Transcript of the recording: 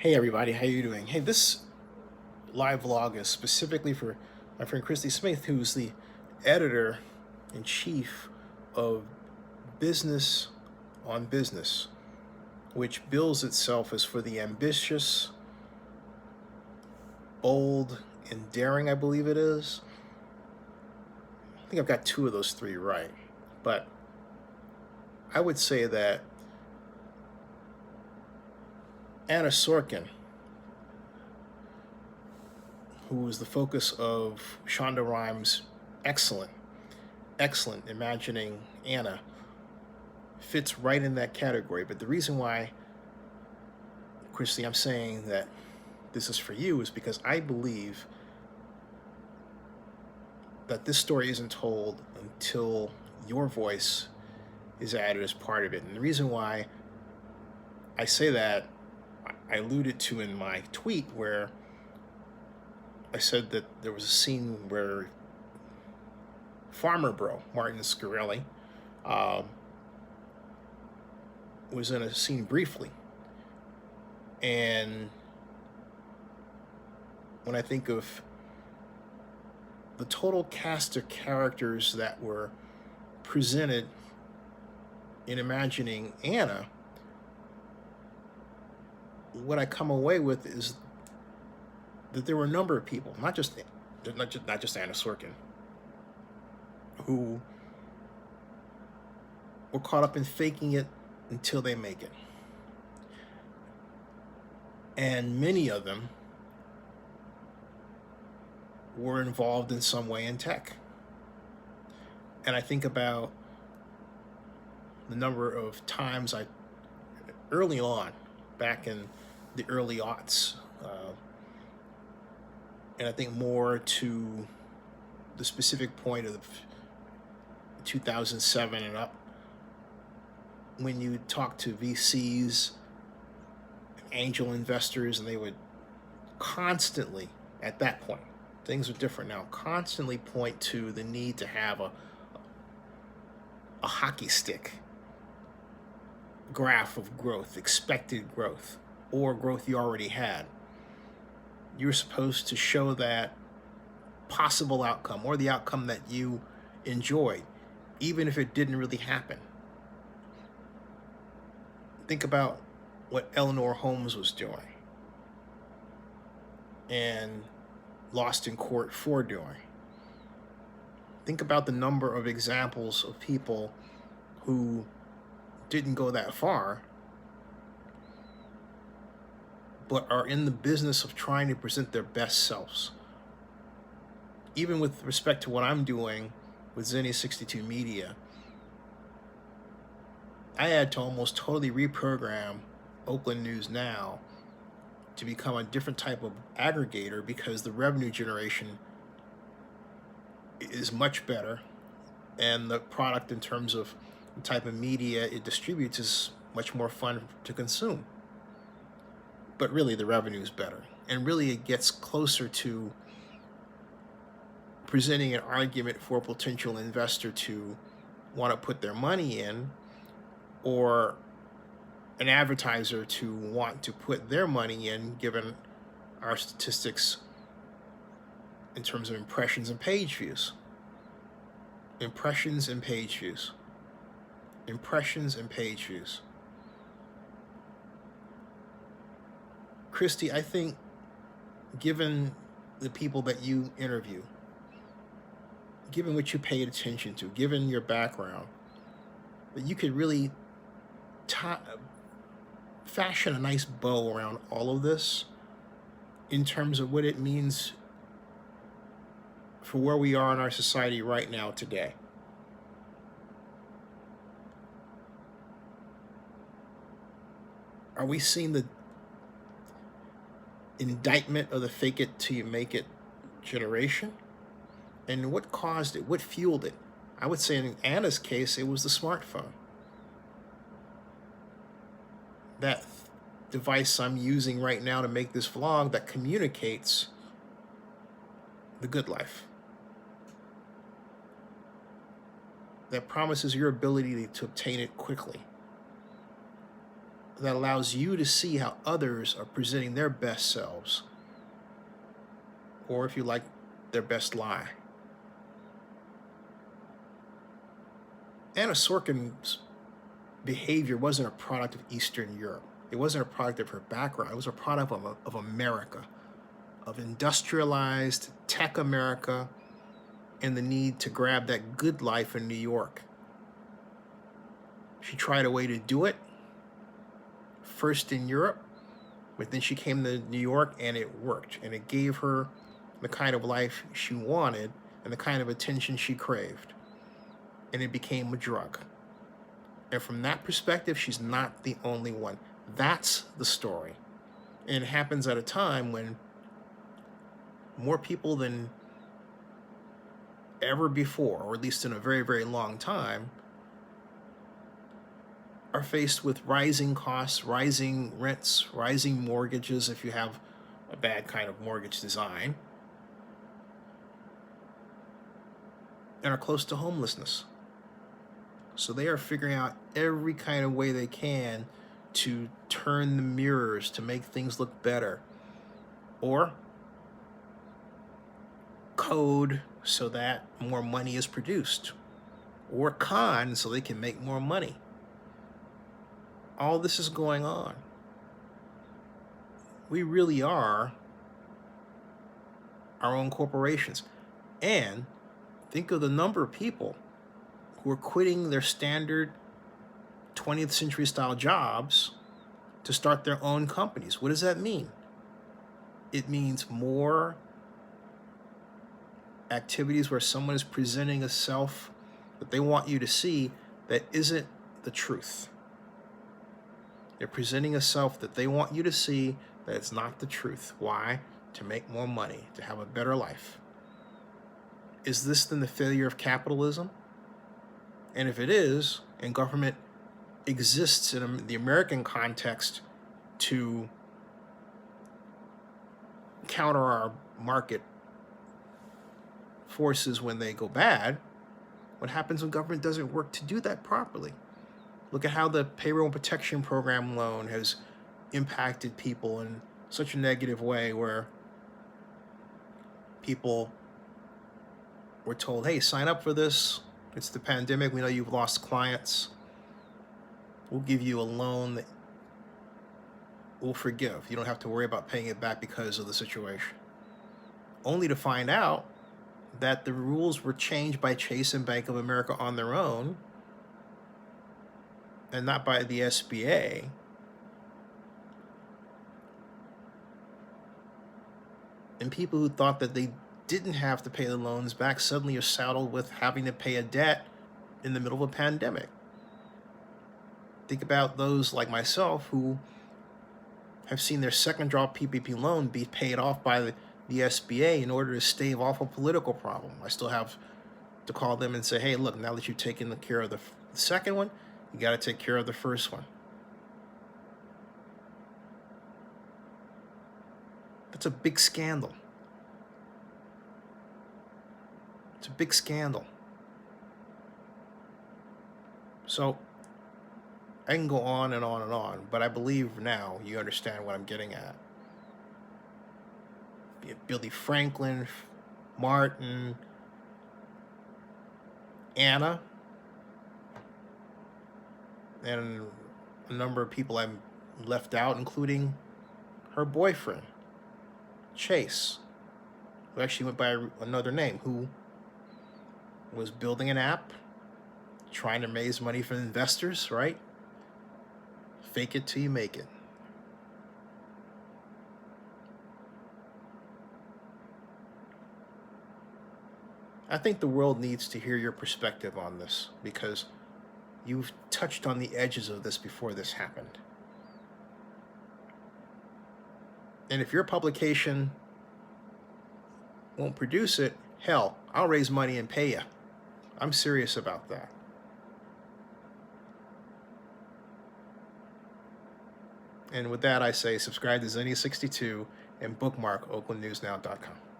Hey everybody, how you doing? Hey, this live vlog is specifically for my friend Christie Smythe, who's the editor in chief of Business on Business, which bills itself as for the ambitious, bold, and daring, I believe it is. I think I've got two of those three right. But I would say that Anna Sorokin, who was the focus of Shonda Rhimes' excellent Imagining Anna, fits right in that category. But the reason why, Christy, I'm saying that this is for you is because I believe that this story isn't told until your voice is added as part of it. And the reason why I say that, I alluded to in my tweet where I said that there was a scene where Farmer Bro, Martin Scarelli, uh, was in a scene briefly. And when I think of the total cast of characters that were presented in Imagining Anna, what I come away with is that there were a number of people, not just Anna Sorokin, who were caught up in faking it until they make it. And many of them were involved in some way in tech. And I think about the number of times early on, back in the early aughts, and I think more to the specific point of 2007 and up, when you talk to VCs, angel investors, and they would constantly, at that point, things are different now, constantly point to the need to have a hockey stick graph of growth, expected growth, or growth you already had. You're supposed to show that possible outcome or the outcome that you enjoyed, even if it didn't really happen. Think about what Eleanor Holmes was doing and lost in court for doing. Think about the number of examples of people who didn't go that far, but are in the business of trying to present their best selves. Even with respect to what I'm doing with Zenny 62 Media, I had to almost totally reprogram Oakland News Now to become a different type of aggregator because the revenue generation is much better, and the product in terms of the type of media it distributes is much more fun to consume. But really, the revenue is better, and really it gets closer to presenting an argument for a potential investor to want to put their money in, or an advertiser to want to put their money in, given our statistics in terms of impressions and page views. Impressions and page views. Impressions and page views. Christy, I think, given the people that you interview, given what you paid attention to, given your background, that you could really fashion a nice bow around all of this in terms of what it means for where we are in our society right now today. Are we seeing the indictment of the fake it till you make it generation? And what caused it? What fueled it? I would say in Anna's case, it was the smartphone. That device I'm using right now to make this vlog that communicates the good life, that promises your ability to obtain it quickly, that allows you to see how others are presenting their best selves, or if you like, their best lie. Anna Sorokin's behavior wasn't a product of Eastern Europe. It wasn't a product of her background. It was a product of America, of industrialized tech America, and the need to grab that good life in New York. She tried a way to do it, first in Europe, but then she came to New York and it worked. And it gave her the kind of life she wanted and the kind of attention she craved. And it became a drug. And from that perspective, she's not the only one. That's the story. And it happens at a time when more people than ever before, or at least in a very, very long time, are faced with rising costs, rising rents, rising mortgages if you have a bad kind of mortgage design, and are close to homelessness. So they are figuring out every kind of way they can to turn the mirrors to make things look better, or code so that more money is produced, or con so they can make more money. All this is going on. We really are our own corporations. And think of the number of people who are quitting their standard 20th century style jobs to start their own companies. What does that mean? It means more activities where someone is presenting a self that they want you to see that isn't the truth. They're presenting a self that they want you to see that it's not the truth. Why? To make more money, to have a better life. Is this then the failure of capitalism? And if it is, and government exists in the American context to counter our market forces when they go bad, what happens when government doesn't work to do that properly? Look at how the payroll protection program loan has impacted people in such a negative way, where people were told, hey, sign up for this. It's the pandemic. We know you've lost clients. We'll give you a loan that we'll forgive. You don't have to worry about paying it back because of the situation. Only to find out that the rules were changed by Chase and Bank of America on their own, and not by the SBA. And people who thought that they didn't have to pay the loans back suddenly are saddled with having to pay a debt in the middle of a pandemic. Think about those like myself who have seen their second draw PPP loan be paid off by the SBA in order to stave off a political problem. I still have to call them and say, hey, look, now that you've taken care of the second one, you got to take care of the first one. That's a big scandal. It's a big scandal. So I can go on and on and on, but I believe now you understand what I'm getting at. Be it Billy Franklin, Martin, Anna, and a number of people I've left out, including her boyfriend, Chase, who actually went by another name, who was building an app, trying to raise money from investors, right? Fake it till you make it. I think the world needs to hear your perspective on this, because you've touched on the edges of this before this happened. And if your publication won't produce it, hell, I'll raise money and pay you. I'm serious about that. And with that, I say subscribe to Zenny62 and bookmark oaklandnewsnow.com.